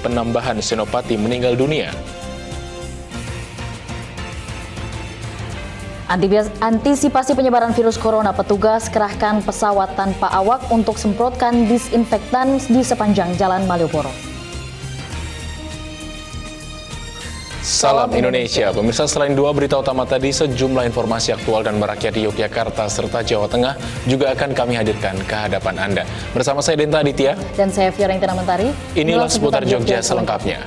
Penambahan Senopati meninggal dunia. Antisipasi penyebaran virus corona, petugas kerahkan pesawat tanpa awak untuk semprotkan disinfektan di sepanjang Jalan Malioboro. Salam Indonesia. Pemirsa, selain dua berita utama tadi, sejumlah informasi aktual dan merakyat di Yogyakarta serta Jawa Tengah juga akan kami hadirkan ke hadapan Anda. Bersama saya Denta Aditya. Dan saya Fiorentina Mentari. Inilah seputar Jogja selengkapnya.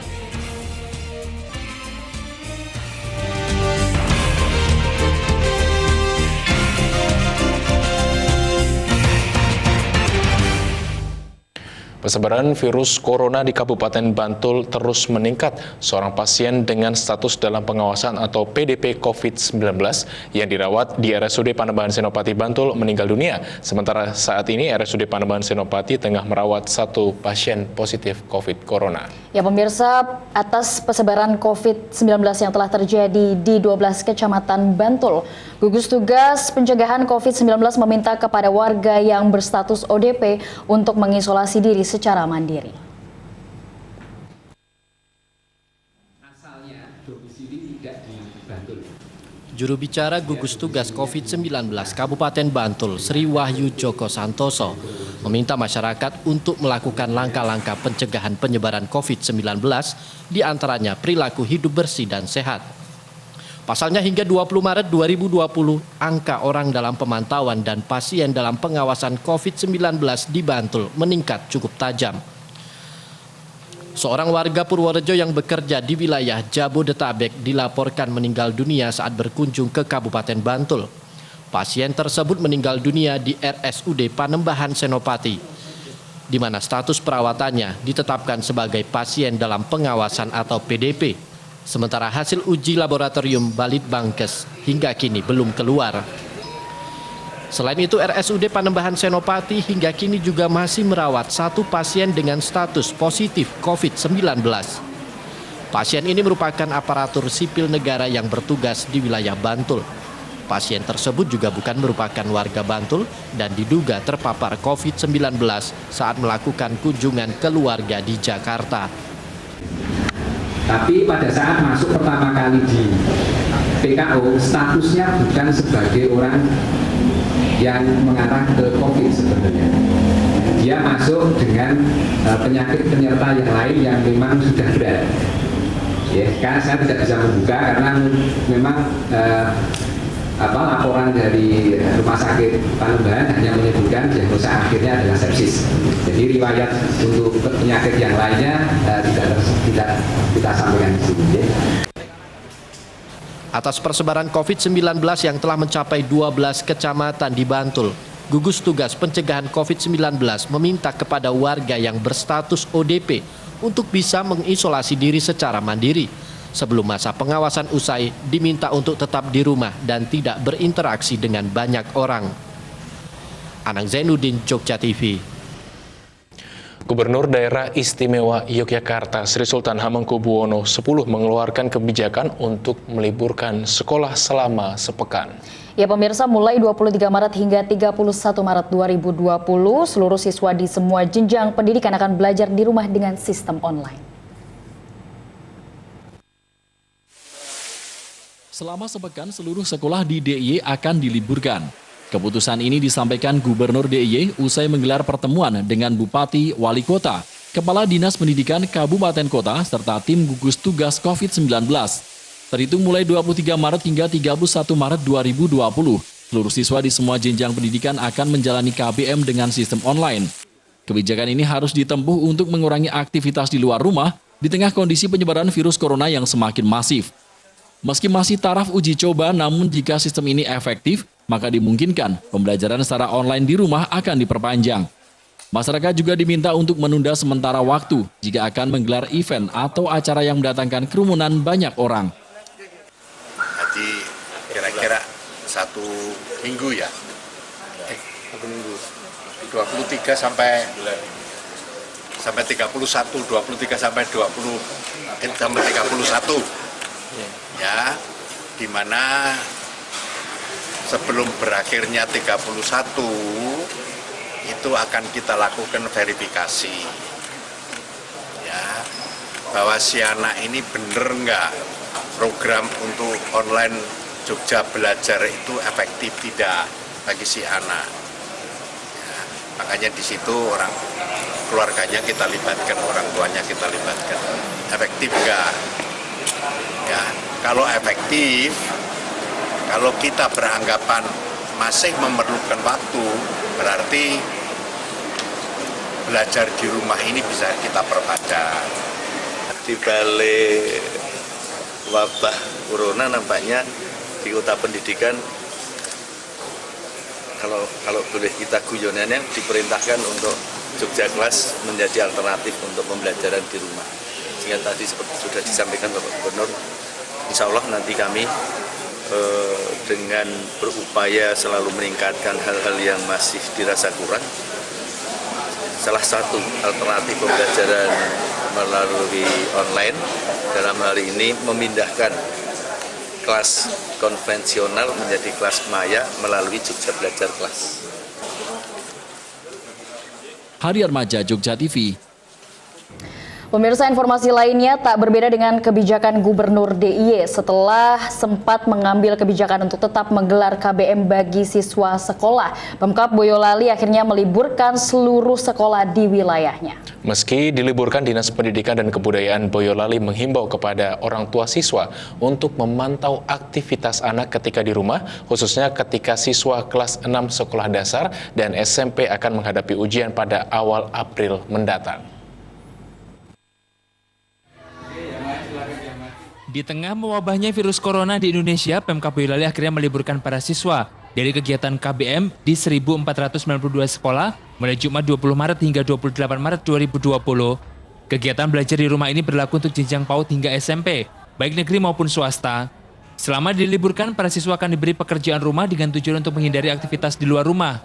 Persebaran virus corona di Kabupaten Bantul terus meningkat. Seorang pasien dengan status dalam pengawasan atau PDP COVID-19 yang dirawat di RSUD Panembahan Senopati Bantul meninggal dunia. Sementara saat ini RSUD Panembahan Senopati tengah merawat satu pasien positif COVID corona. Ya pemirsa, atas persebaran COVID-19 yang telah terjadi di 12 kecamatan Bantul, gugus tugas pencegahan COVID-19 meminta kepada warga yang berstatus ODP untuk mengisolasi diri secara mandiri. Asalnya domisili tidak di Bantul. Juru bicara gugus tugas COVID-19 Kabupaten Bantul, Sri Wahyu Joko Santoso, meminta masyarakat untuk melakukan langkah-langkah pencegahan penyebaran COVID-19, diantaranya perilaku hidup bersih dan sehat. Pasalnya hingga 20 Maret 2020, angka orang dalam pemantauan dan pasien dalam pengawasan COVID-19 di Bantul meningkat cukup tajam. Seorang warga Purworejo yang bekerja di wilayah Jabodetabek dilaporkan meninggal dunia saat berkunjung ke Kabupaten Bantul. Pasien tersebut meninggal dunia di RSUD Panembahan Senopati, di mana status perawatannya ditetapkan sebagai pasien dalam pengawasan atau PDP. Sementara hasil uji laboratorium Balitbangkes hingga kini belum keluar. Selain itu, RSUD Panembahan Senopati hingga kini juga masih merawat satu pasien dengan status positif COVID-19. Pasien ini merupakan aparatur sipil negara yang bertugas di wilayah Bantul. Pasien tersebut juga bukan merupakan warga Bantul dan diduga terpapar COVID-19 saat melakukan kunjungan keluarga di Jakarta. Tapi pada saat masuk pertama kali di PKO, statusnya bukan sebagai orang yang mengarah ke COVID sebenarnya. Dia masuk dengan penyakit penyerta yang lain yang memang sudah berat. Ya, karena saya tidak bisa membuka karena memang laporan dari rumah sakit Panembahan hanya menyebutkan diagnosa akhirnya adalah sepsis. Jadi riwayat untuk penyakit yang lainnya tidak kita sampaikan di sini. Ya. Atas persebaran COVID-19 yang telah mencapai 12 kecamatan di Bantul, gugus tugas pencegahan COVID-19 meminta kepada warga yang berstatus ODP untuk bisa mengisolasi diri secara mandiri. Sebelum masa pengawasan usai, diminta untuk tetap di rumah dan tidak berinteraksi dengan banyak orang. Anang Zainuddin, Jogja TV. Gubernur Daerah Istimewa Yogyakarta Sri Sultan Hamengkubuwono X mengeluarkan kebijakan untuk meliburkan sekolah selama sepekan. Ya pemirsa, mulai 23 Maret hingga 31 Maret 2020, seluruh siswa di semua jenjang pendidikan akan belajar di rumah dengan sistem online. Selama sepekan, seluruh sekolah di DIY akan diliburkan. Keputusan ini disampaikan Gubernur DIY usai menggelar pertemuan dengan Bupati, Wali Kota, Kepala Dinas Pendidikan Kabupaten Kota, serta tim gugus tugas COVID-19. Terhitung mulai 23 Maret hingga 31 Maret 2020, seluruh siswa di semua jenjang pendidikan akan menjalani KBM dengan sistem online. Kebijakan ini harus ditempuh untuk mengurangi aktivitas di luar rumah di tengah kondisi penyebaran virus corona yang semakin masif. Meski masih taraf uji coba, namun jika sistem ini efektif, maka dimungkinkan pembelajaran secara online di rumah akan diperpanjang. Masyarakat juga diminta untuk menunda sementara waktu jika akan menggelar event atau acara yang mendatangkan kerumunan banyak orang. Jadi kira-kira 1 minggu ya. 1 minggu. 23 sampai 31, 23 sampai 31. Ya, di mana sebelum berakhirnya 31 itu akan kita lakukan verifikasi. Ya, bahwa si anak ini bener nggak program untuk online Jogja Belajar itu efektif tidak bagi si anak. Ya, makanya di situ orang keluarganya kita libatkan, orang tuanya kita libatkan. Efektif nggak? Ya, kalau efektif, kalau kita beranggapan masih memerlukan waktu, berarti belajar di rumah ini bisa kita perpanjang. Di balik wabah corona nampaknya di kota pendidikan kalau boleh kita guyonannya diperintahkan untuk Jogja Kelas menjadi alternatif untuk pembelajaran di rumah. Sehingga tadi seperti sudah disampaikan Bapak Gubernur, insya Allah nanti kami dengan berupaya selalu meningkatkan hal-hal yang masih dirasa kurang. Salah satu alternatif pembelajaran melalui online dalam hal ini memindahkan kelas konvensional menjadi kelas maya melalui Jogja Belajar Kelas. Hari Armaja, Jogja TV. Pemirsa, informasi lainnya tak berbeda dengan kebijakan Gubernur DIY setelah sempat mengambil kebijakan untuk tetap menggelar KBM bagi siswa sekolah. Pemkab Boyolali akhirnya meliburkan seluruh sekolah di wilayahnya. Meski diliburkan, Dinas Pendidikan dan Kebudayaan Boyolali menghimbau kepada orang tua siswa untuk memantau aktivitas anak ketika di rumah, khususnya ketika siswa kelas 6 sekolah dasar dan SMP akan menghadapi ujian pada awal April mendatang. Di tengah mewabahnya virus corona di Indonesia, Pemkab Boyolali akhirnya meliburkan para siswa dari kegiatan KBM di 1.492 sekolah mulai Jumat 20 Maret hingga 28 Maret 2020. Kegiatan belajar di rumah ini berlaku untuk jenjang PAUD hingga SMP, baik negeri maupun swasta. Selama diliburkan, para siswa akan diberi pekerjaan rumah dengan tujuan untuk menghindari aktivitas di luar rumah.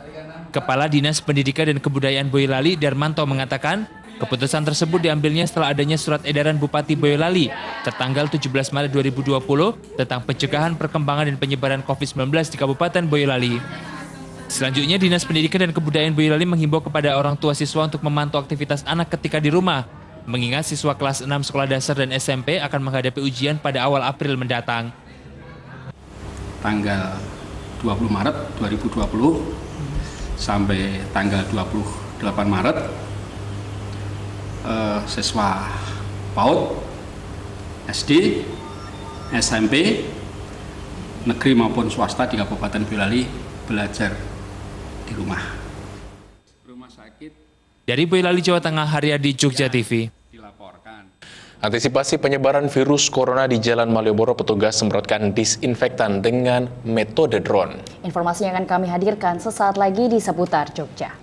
Kepala Dinas Pendidikan dan Kebudayaan Boyolali, Darmanto, mengatakan, keputusan tersebut diambilnya setelah adanya surat edaran Bupati Boyolali tertanggal 17 Maret 2020 tentang pencegahan perkembangan dan penyebaran COVID-19 di Kabupaten Boyolali. Selanjutnya, Dinas Pendidikan dan Kebudayaan Boyolali menghimbau kepada orang tua siswa untuk memantau aktivitas anak ketika di rumah, mengingat siswa kelas 6 sekolah dasar dan SMP akan menghadapi ujian pada awal April mendatang. Tanggal 20 Maret 2020 sampai tanggal 28 Maret siswa PAUD, SD, SMP, negeri maupun swasta di Kabupaten Boyolali belajar di rumah. Rumah sakit Dari Boyolali, Jawa Tengah, Haryadi, Jogja TV. dilaporkan. Antisipasi penyebaran virus corona di Jalan Malioboro, petugas semprotkan disinfektan dengan metode drone. Informasi yang akan kami hadirkan sesaat lagi di seputar Jogja.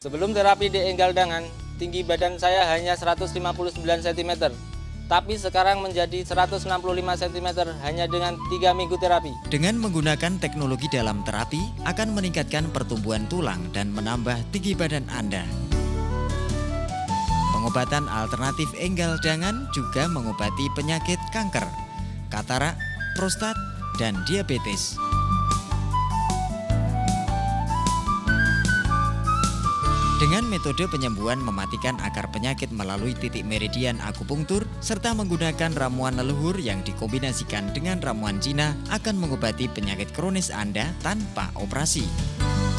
Sebelum terapi di Enggaldangan, tinggi badan saya hanya 159 cm. Tapi sekarang menjadi 165 cm hanya dengan 3 minggu terapi. Dengan menggunakan teknologi dalam terapi akan meningkatkan pertumbuhan tulang dan menambah tinggi badan Anda. Pengobatan alternatif Enggaldangan juga mengobati penyakit kanker, katarak, prostat, dan diabetes. Dengan metode penyembuhan mematikan akar penyakit melalui titik meridian akupunktur serta menggunakan ramuan leluhur yang dikombinasikan dengan ramuan Cina akan mengobati penyakit kronis Anda tanpa operasi.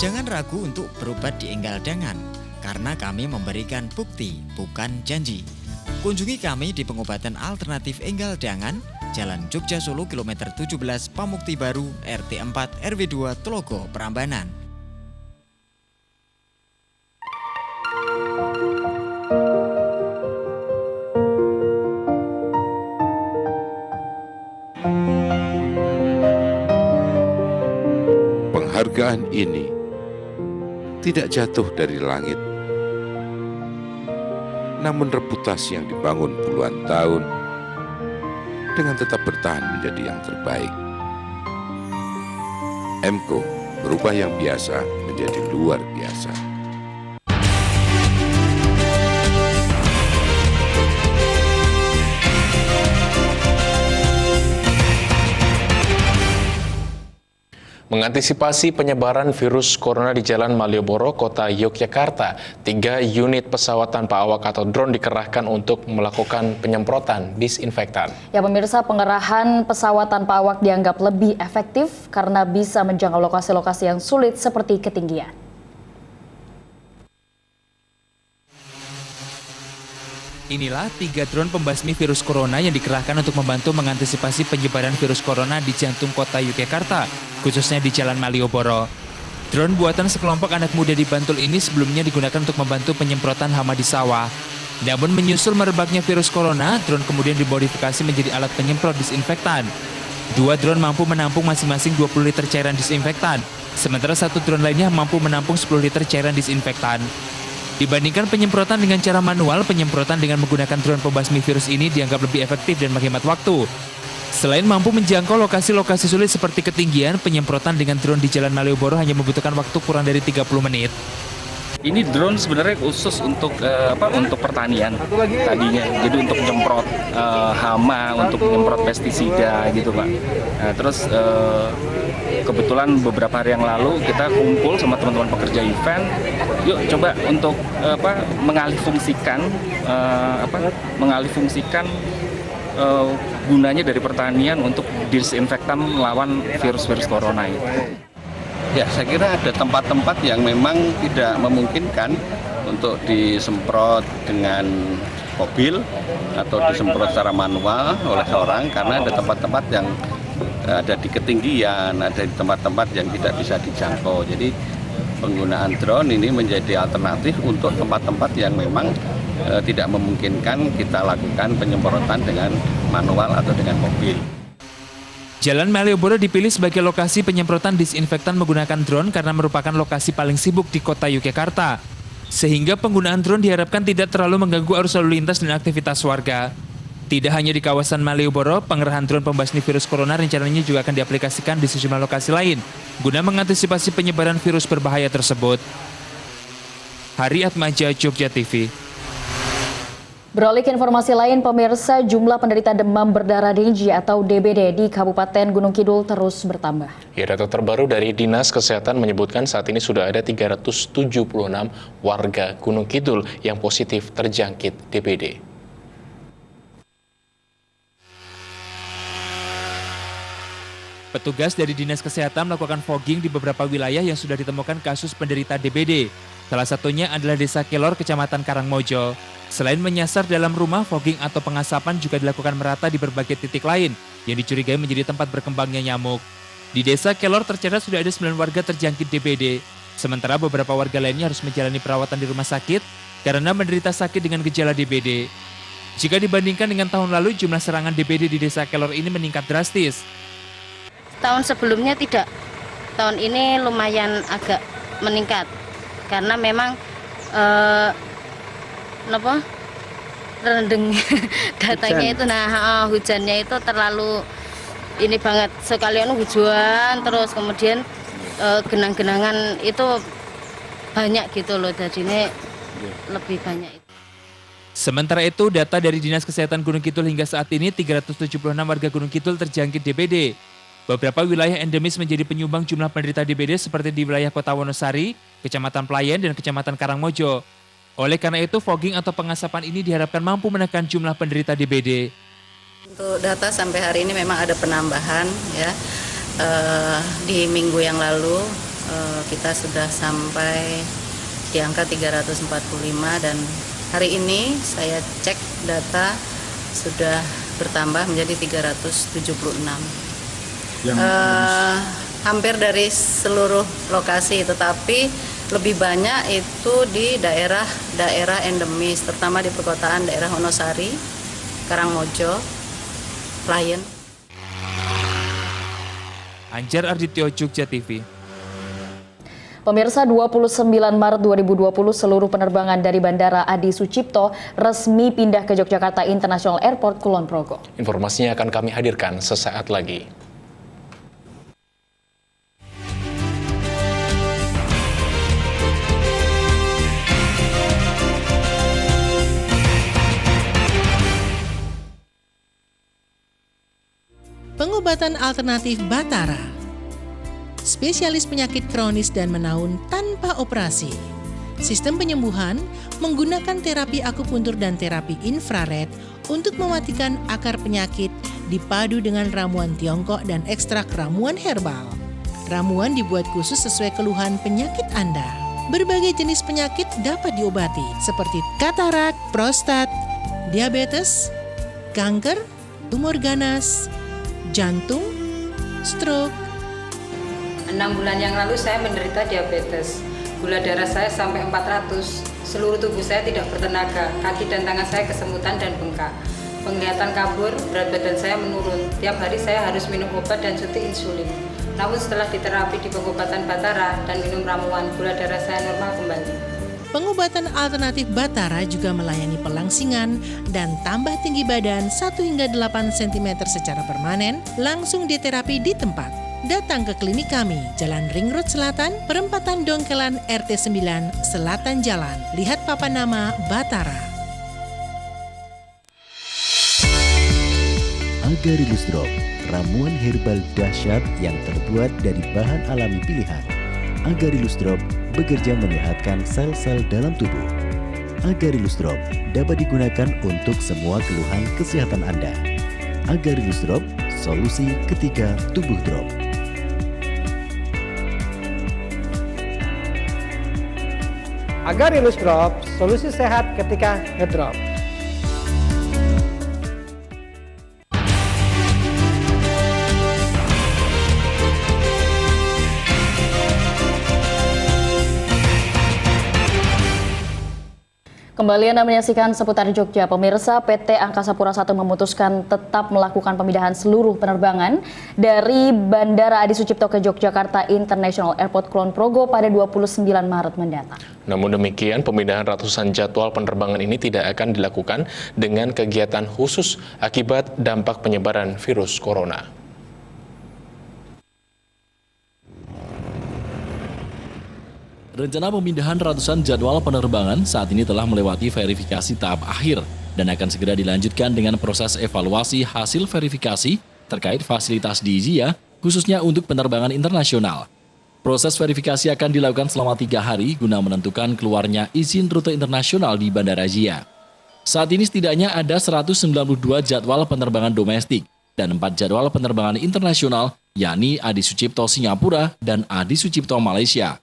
Jangan ragu untuk berobat di Enggaldangan karena kami memberikan bukti, bukan janji. Kunjungi kami di pengobatan alternatif Enggaldangan, Jalan Jogja Solo kilometer 17 Pamukti Baru, RT 4 RW 2 Tlogo, Prambanan. Penghargaan ini tidak jatuh dari langit, namun reputasi yang dibangun puluhan tahun dengan tetap bertahan menjadi yang terbaik. Emco berubah yang biasa menjadi luar biasa. Mengantisipasi penyebaran virus corona di Jalan Malioboro, Kota Yogyakarta, 3 unit pesawat tanpa awak atau drone dikerahkan untuk melakukan penyemprotan disinfektan. Ya pemirsa, pengerahan pesawat tanpa awak dianggap lebih efektif karena bisa menjangkau lokasi-lokasi yang sulit seperti ketinggian. Inilah 3 drone pembasmi virus corona yang dikerahkan untuk membantu mengantisipasi penyebaran virus corona di jantung kota Yogyakarta, khususnya di Jalan Malioboro. Drone buatan sekelompok anak muda di Bantul ini sebelumnya digunakan untuk membantu penyemprotan hama di sawah. Namun menyusul merebaknya virus corona, drone kemudian dimodifikasi menjadi alat penyemprot disinfektan. 2 drone mampu menampung masing-masing 20 liter cairan disinfektan, sementara 1 drone lainnya mampu menampung 10 liter cairan disinfektan. Dibandingkan penyemprotan dengan cara manual, penyemprotan dengan menggunakan drone pembasmi virus ini dianggap lebih efektif dan menghemat waktu. Selain mampu menjangkau lokasi-lokasi sulit seperti ketinggian, penyemprotan dengan drone di Jalan Malioboro hanya membutuhkan waktu kurang dari 30 menit. Ini drone sebenarnya khusus untuk untuk pertanian tadinya, jadi untuk menyemprot hama, untuk menyemprot pestisida gitu Pak. Nah, terus kebetulan beberapa hari yang lalu kita kumpul sama teman-teman pekerja event, yuk coba untuk mengalihfungsikan gunanya dari pertanian untuk disinfektan melawan virus-virus corona itu. Ya, saya kira ada tempat-tempat yang memang tidak memungkinkan untuk disemprot dengan mobil atau disemprot secara manual oleh seorang, karena ada tempat-tempat yang ada di ketinggian, ada di tempat-tempat yang tidak bisa dijangkau. Jadi penggunaan drone ini menjadi alternatif untuk tempat-tempat yang memang tidak memungkinkan kita lakukan penyemprotan dengan manual atau dengan mobil. Jalan Malioboro dipilih sebagai lokasi penyemprotan disinfektan menggunakan drone karena merupakan lokasi paling sibuk di kota Yogyakarta. Sehingga penggunaan drone diharapkan tidak terlalu mengganggu arus lalu lintas dan aktivitas warga. Tidak hanya di kawasan Malioboro, pengerahan drone pembasmi virus corona rencananya juga akan diaplikasikan di sejumlah lokasi lain guna mengantisipasi penyebaran virus berbahaya tersebut. Hari Atmaja, Jogja TV. Beralih ke informasi lain, pemirsa, jumlah penderita demam berdarah denggi atau DBD di Kabupaten Gunung Kidul terus bertambah. Ya, data terbaru dari Dinas Kesehatan menyebutkan saat ini sudah ada 376 warga Gunung Kidul yang positif terjangkit DBD. Petugas dari Dinas Kesehatan melakukan fogging di beberapa wilayah yang sudah ditemukan kasus penderita DBD. Salah satunya adalah Desa Kelor, Kecamatan Karangmojo. Selain menyasar dalam rumah, fogging atau pengasapan juga dilakukan merata di berbagai titik lain yang dicurigai menjadi tempat berkembangnya nyamuk. Di Desa Kelor tercatat sudah ada 9 warga terjangkit DBD. Sementara beberapa warga lainnya harus menjalani perawatan di rumah sakit karena menderita sakit dengan gejala DBD. Jika dibandingkan dengan tahun lalu, jumlah serangan DBD di Desa Kelor ini meningkat drastis. Tahun sebelumnya tidak, tahun ini lumayan agak meningkat karena memang rendeng datanya itu, hujannya itu terlalu ini banget, sekalian hujan terus kemudian genang-genangan itu banyak gitu loh, jadi ini lebih banyak. Sementara itu, data dari Dinas Kesehatan Gunung Kidul hingga saat ini 376 warga Gunung Kidul terjangkit DBD. Beberapa wilayah endemis menjadi penyumbang jumlah penderita DBD seperti di wilayah Kota Wonosari, Kecamatan Pelayan, dan Kecamatan Karangmojo. Oleh karena itu, fogging atau pengasapan ini diharapkan mampu menekan jumlah penderita DBD. Untuk data sampai hari ini memang ada penambahan ya. Di minggu yang lalu kita sudah sampai di angka 345 dan hari ini saya cek data sudah bertambah menjadi 376. Hampir dari seluruh lokasi, tetapi lebih banyak itu di daerah endemis, terutama di perkotaan daerah Wonosari, Karangmojo, Pelayan. Anjar Ardityo, Jogja TV. Pemirsa, 29 Maret 2020 seluruh penerbangan dari Bandara Adi Sucipto resmi pindah ke Yogyakarta International Airport Kulon Progo. Informasinya akan kami hadirkan sesaat lagi. Pengobatan alternatif Batara. spesialis penyakit kronis dan menaun tanpa operasi. Sistem penyembuhan menggunakan terapi akupuntur dan terapi infrared untuk mematikan akar penyakit dipadu dengan ramuan Tiongkok dan ekstrak ramuan herbal. Ramuan dibuat khusus sesuai keluhan penyakit Anda. Berbagai jenis penyakit dapat diobati seperti katarak, prostat, diabetes, kanker, tumor ganas, jantung, stroke. 6 bulan yang lalu saya menderita diabetes. Gula darah saya sampai 400. Seluruh tubuh saya tidak bertenaga. Kaki dan tangan saya kesemutan dan bengkak. Penglihatan kabur, berat badan saya menurun. Tiap hari saya harus minum obat dan suntik insulin. Namun setelah diterapi di pengobatan Batara dan minum ramuan, gula darah saya normal kembali. Pengobatan alternatif Batara juga melayani pelangsingan dan tambah tinggi badan 1 hingga 8 cm secara permanen, langsung diterapi di tempat. Datang ke klinik kami, Jalan Ring Road Selatan, Perempatan Dongkelan RT 9, Selatan Jalan. Lihat papan nama Batara. Agarilus Drop, ramuan herbal dahsyat yang terbuat dari bahan alami pilihan. Agarilus Drop bekerja menyehatkan sel-sel dalam tubuh. Agarilus Drop dapat digunakan untuk semua keluhan kesehatan Anda. Agarilus Drop, solusi ketika tubuh drop. Agarilus Drop, solusi sehat ketika ngedrop. Kembali Anda menyaksikan seputar Jogja. Pemirsa, PT Angkasa Pura I memutuskan tetap melakukan pemindahan seluruh penerbangan dari Bandara Adi Sucipto ke Yogyakarta International Airport Kulon Progo pada 29 Maret mendatang. Namun demikian, pemindahan ratusan jadwal penerbangan ini tidak akan dilakukan dengan kegiatan khusus akibat dampak penyebaran virus corona. Rencana pemindahan ratusan jadwal penerbangan saat ini telah melewati verifikasi tahap akhir dan akan segera dilanjutkan dengan proses evaluasi hasil verifikasi terkait fasilitas di JIA, khususnya untuk penerbangan internasional. Proses verifikasi akan dilakukan selama 3 hari guna menentukan keluarnya izin rute internasional di Bandara JIA. Saat ini setidaknya ada 192 jadwal penerbangan domestik dan 4 jadwal penerbangan internasional, yakni Adi Sucipto Singapura dan Adi Sucipto Malaysia.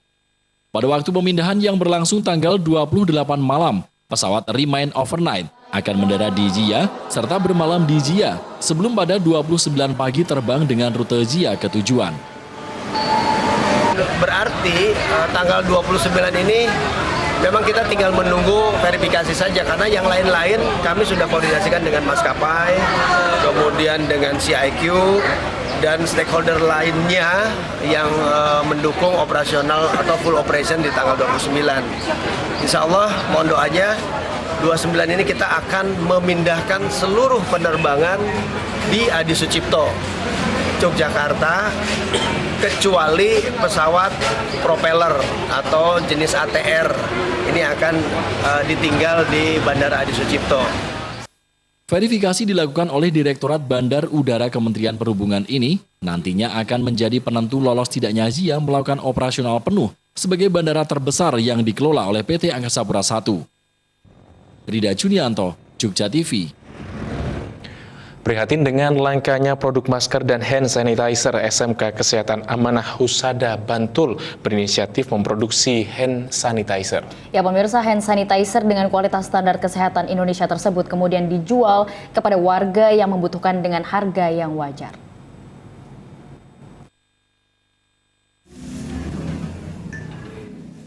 Pada waktu pemindahan yang berlangsung tanggal 28 malam, pesawat Remain Overnight akan mendarat di JIA serta bermalam di JIA sebelum pada 29 pagi terbang dengan rute JIA ke tujuan. Berarti tanggal 29 ini memang kita tinggal menunggu verifikasi saja karena yang lain-lain kami sudah koordinasikan dengan maskapai, kemudian dengan CIQ, dan stakeholder lainnya yang mendukung operasional atau full operation di tanggal 29. Insya Allah, mohon doanya 29 ini kita akan memindahkan seluruh penerbangan di Adi Sucipto, Yogyakarta, kecuali pesawat propeller atau jenis ATR. Ini akan ditinggal di Bandara Adi Sucipto. Verifikasi dilakukan oleh Direktorat Bandar Udara Kementerian Perhubungan ini nantinya akan menjadi penentu lolos tidaknya JIA melakukan operasional penuh sebagai bandara terbesar yang dikelola oleh PT Angkasa Pura I. Rida Junianto, Jogja TV. Prihatin dengan langkanya produk masker dan hand sanitizer, SMK Kesehatan Amanah Husada Bantul berinisiatif memproduksi hand sanitizer. Ya pemirsa, hand sanitizer dengan kualitas standar kesehatan Indonesia tersebut kemudian dijual kepada warga yang membutuhkan dengan harga yang wajar.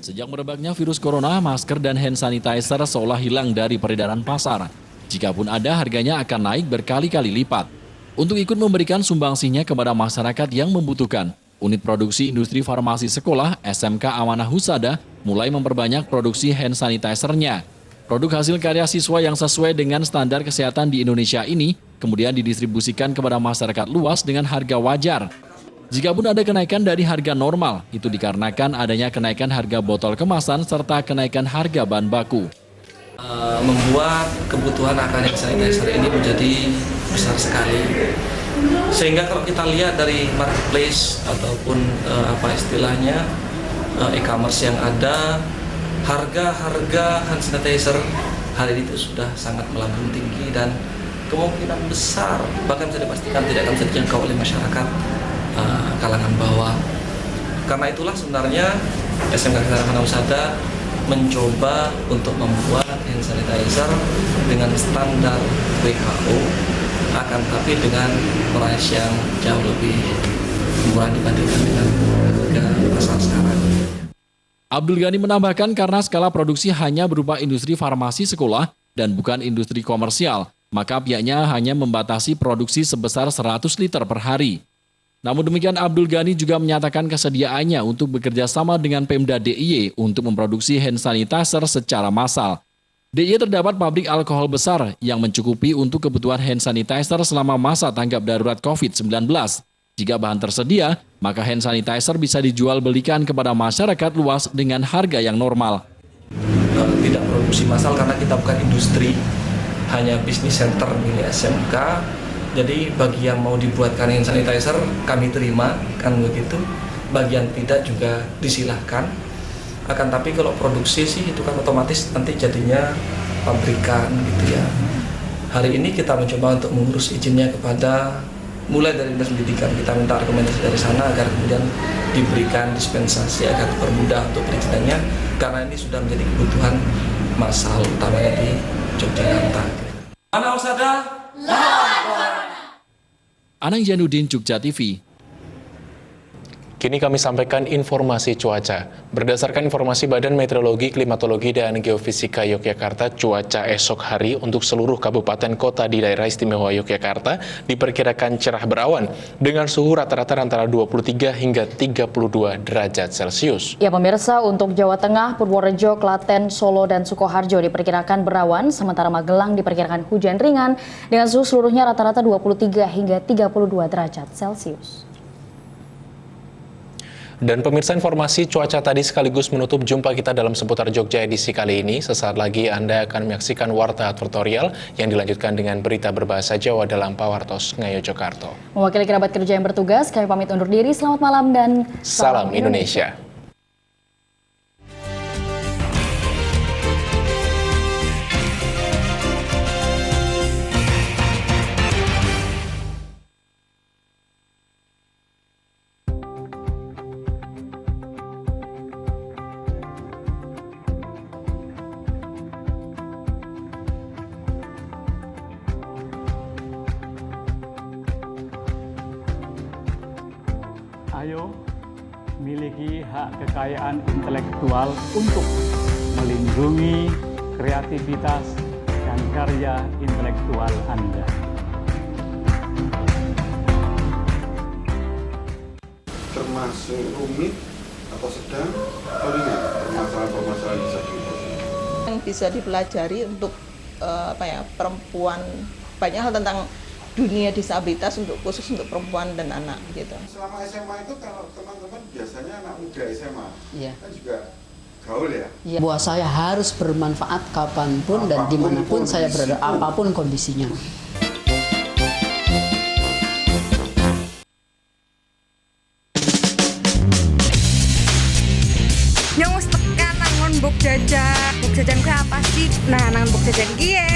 Sejak merebaknya virus corona, masker dan hand sanitizer seolah hilang dari peredaran pasar. Jikapun ada, harganya akan naik berkali-kali lipat. Untuk ikut memberikan sumbangsinya kepada masyarakat yang membutuhkan, unit produksi industri farmasi sekolah SMK Amanah Husada mulai memperbanyak produksi hand sanitizer-nya. Produk hasil karya siswa yang sesuai dengan standar kesehatan di Indonesia ini kemudian didistribusikan kepada masyarakat luas dengan harga wajar. Jikapun ada kenaikan dari harga normal, itu dikarenakan adanya kenaikan harga botol kemasan serta kenaikan harga bahan baku. Membuat kebutuhan akan hand sanitizer ini menjadi besar sekali. Sehingga kalau kita lihat dari marketplace ataupun e-commerce yang ada, harga hand sanitizer hari ini itu sudah sangat melambung tinggi dan kemungkinan besar bahkan bisa dipastikan tidak akan bisa dijangkau oleh masyarakat kalangan bawah. Karena itulah sebenarnya SMK Kesehatan Husada mencoba untuk membuat hand sanitizer dengan standar WHO, akan tapi dengan price yang jauh lebih murah dibandingkan dengan harga pasar sekarang. Abdul Ghani menambahkan karena skala produksi hanya berupa industri farmasi sekolah dan bukan industri komersial, maka pihaknya hanya membatasi produksi sebesar 100 liter per hari. Namun demikian Abdul Ghani juga menyatakan kesediaannya untuk bekerja sama dengan Pemda DIY untuk memproduksi hand sanitizer secara massal. DIY terdapat pabrik alkohol besar yang mencukupi untuk kebutuhan hand sanitizer selama masa tanggap darurat COVID-19. Jika bahan tersedia, maka hand sanitizer bisa dijual belikan kepada masyarakat luas dengan harga yang normal. Tidak produksi massal karena kita bukan industri, hanya bisnis center milik SMK. Jadi bagi yang mau dibuatkan hand sanitizer kami terima, kan begitu. Bagi yang tidak juga disilahkan. Akan tapi kalau produksi sih itu kan otomatis nanti jadinya pabrikan gitu ya. Hari ini kita mencoba untuk mengurus izinnya kepada mulai dari dinas pendidikan, kita minta rekomendasi dari sana agar kemudian diberikan dispensasi agar dipermudah untuk perizinannya karena ini sudah menjadi kebutuhan massal utamanya di Yogyakarta. Mana Husada? Anang Janudin, Jogja TV. Kini kami sampaikan informasi cuaca. Berdasarkan informasi Badan Meteorologi, Klimatologi, dan Geofisika Yogyakarta, cuaca esok hari untuk seluruh kabupaten kota di daerah istimewa Yogyakarta diperkirakan cerah berawan dengan suhu rata-rata antara 23 hingga 32 derajat Celcius. Ya pemirsa, untuk Jawa Tengah, Purworejo, Klaten, Solo, dan Sukoharjo diperkirakan berawan, sementara Magelang diperkirakan hujan ringan dengan suhu seluruhnya rata-rata 23 hingga 32 derajat Celcius. Dan pemirsa, informasi cuaca tadi sekaligus menutup jumpa kita dalam Seputar Jogja edisi kali ini. Sesaat lagi Anda akan menyaksikan Warta Advertorial yang dilanjutkan dengan berita berbahasa Jawa dalam Pawartos Ngayo Jokarto. Mewakili kerabat kerja yang bertugas, kami pamit undur diri. Selamat malam dan salam Indonesia. Ayo miliki hak kekayaan intelektual untuk melindungi kreativitas dan karya intelektual Anda. Termasuk rumit atau sedang atau ringan permasalahan-permasalahan disabilitas yang bisa dipelajari untuk perempuan, banyak hal tentang dunia disabilitas khusus untuk perempuan dan anak gitu. Selama SMA itu kalau teman-teman biasanya anak muda SMA kan juga gaul ya? Ya. Buat saya harus bermanfaat kapanpun dan dimanapun saya berada, apapun kondisinya. Yang wis tekan nangon buk jajan ke apa sih? Nah, nangon buk jajan kie,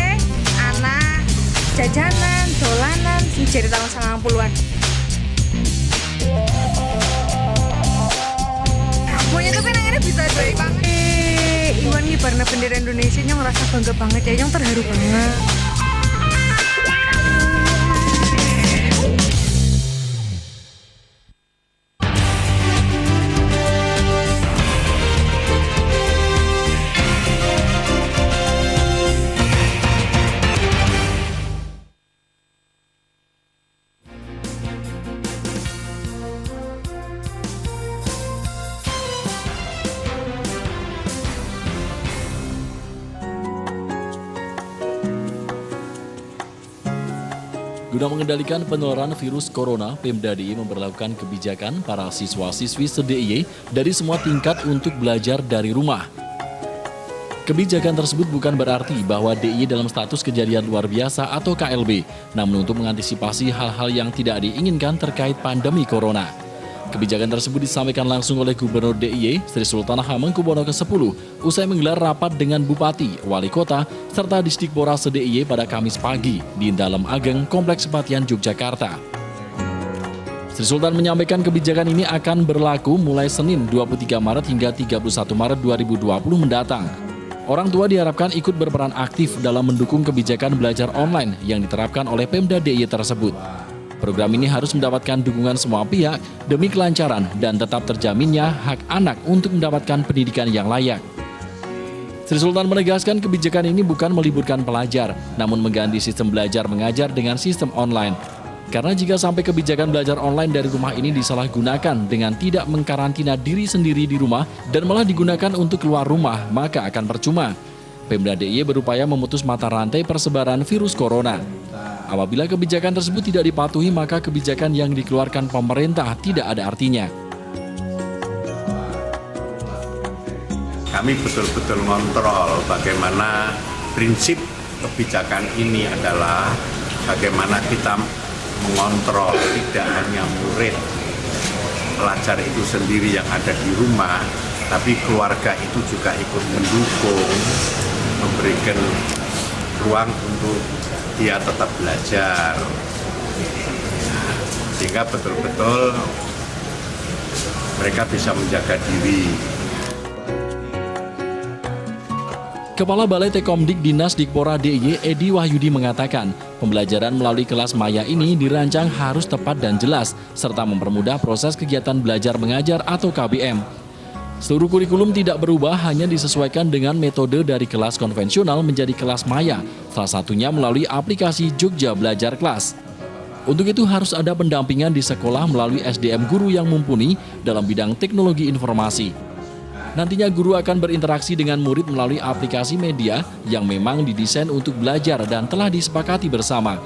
anak jajanan, dolanan, sing jadi tahun 90-an. Pokoknya tuh kan nangannya bisa baik banget. Iwan ngibarna bendera Indonesia yang ngerasa bangga banget ya, yang terharu banget. Guna mengendalikan penularan virus corona, Pemda DIY memberlakukan kebijakan para siswa-siswi se-DIY dari semua tingkat untuk belajar dari rumah. Kebijakan tersebut bukan berarti bahwa DIY dalam status kejadian luar biasa atau KLB, namun untuk mengantisipasi hal-hal yang tidak diinginkan terkait pandemi corona. Kebijakan tersebut disampaikan langsung oleh Gubernur DIY Sri Sultan Hamengkubuwono ke-10 usai menggelar rapat dengan Bupati, Wali Kota, serta Disdikpora se-DIY pada Kamis pagi di Dalem Ageng, Kompleks Sepatian, Yogyakarta. Sri Sultan menyampaikan kebijakan ini akan berlaku mulai Senin 23 Maret hingga 31 Maret 2020 mendatang. Orang tua diharapkan ikut berperan aktif dalam mendukung kebijakan belajar online yang diterapkan oleh Pemda DIY tersebut. Program ini harus mendapatkan dukungan semua pihak demi kelancaran dan tetap terjaminnya hak anak untuk mendapatkan pendidikan yang layak. Sri Sultan menegaskan kebijakan ini bukan meliburkan pelajar, namun mengganti sistem belajar mengajar dengan sistem online. Karena jika sampai kebijakan belajar online dari rumah ini disalahgunakan dengan tidak mengkarantina diri sendiri di rumah dan malah digunakan untuk keluar rumah, maka akan percuma. Pemda DIY berupaya memutus mata rantai persebaran virus corona. Apabila kebijakan tersebut tidak dipatuhi, maka kebijakan yang dikeluarkan pemerintah tidak ada artinya. Kami betul-betul mengontrol bagaimana prinsip kebijakan ini adalah bagaimana kita mengontrol tidak hanya murid pelajar itu sendiri yang ada di rumah, tapi keluarga itu juga ikut mendukung, memberikan ruang untuk dia tetap belajar, sehingga betul-betul mereka bisa menjaga diri. Kepala Balai Tekomdik Dinas Dikpora DIY Edi Wahyudi mengatakan, pembelajaran melalui kelas maya ini dirancang harus tepat dan jelas, serta mempermudah proses kegiatan belajar mengajar atau KBM. Seluruh kurikulum tidak berubah, hanya disesuaikan dengan metode dari kelas konvensional menjadi kelas maya, salah satunya melalui aplikasi Jogja Belajar Kelas. Untuk itu harus ada pendampingan di sekolah melalui SDM guru yang mumpuni dalam bidang teknologi informasi. Nantinya guru akan berinteraksi dengan murid melalui aplikasi media yang memang didesain untuk belajar dan telah disepakati bersama.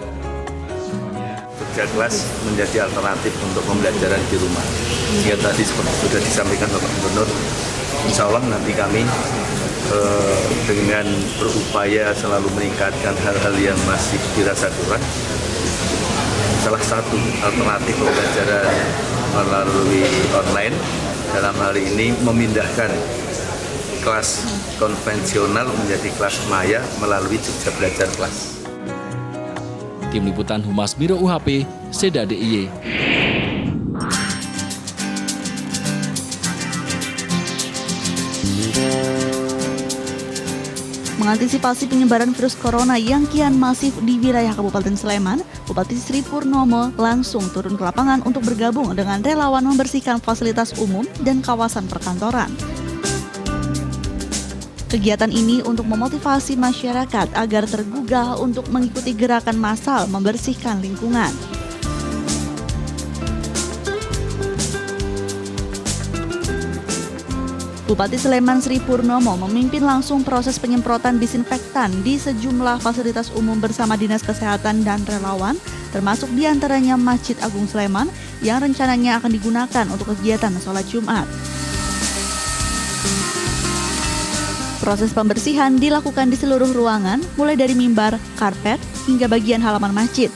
Jogja Kelas menjadi alternatif untuk pembelajaran di rumah. Sehingga tadi seperti sudah disampaikan Bapak Gubernur, insya Allah nanti kami dengan berupaya selalu meningkatkan hal-hal yang masih dirasa kurang. Salah satu alternatif pembelajaran melalui online dalam hal ini memindahkan kelas konvensional menjadi kelas maya melalui Jogja Belajar Kelas. Tim Liputan Humas Biro UHP, Seda DIY. Mengantisipasi penyebaran virus corona yang kian masif di wilayah Kabupaten Sleman, Bupati Sri Purnomo langsung turun ke lapangan untuk bergabung dengan relawan membersihkan fasilitas umum dan kawasan perkantoran. Kegiatan ini untuk memotivasi masyarakat agar tergugah untuk mengikuti gerakan massal membersihkan lingkungan. Bupati Sleman Sri Purnomo memimpin langsung proses penyemprotan disinfektan di sejumlah fasilitas umum bersama Dinas Kesehatan dan relawan, termasuk diantaranya Masjid Agung Sleman yang rencananya akan digunakan untuk kegiatan sholat Jumat. Proses pembersihan dilakukan di seluruh ruangan, mulai dari mimbar, karpet, hingga bagian halaman masjid.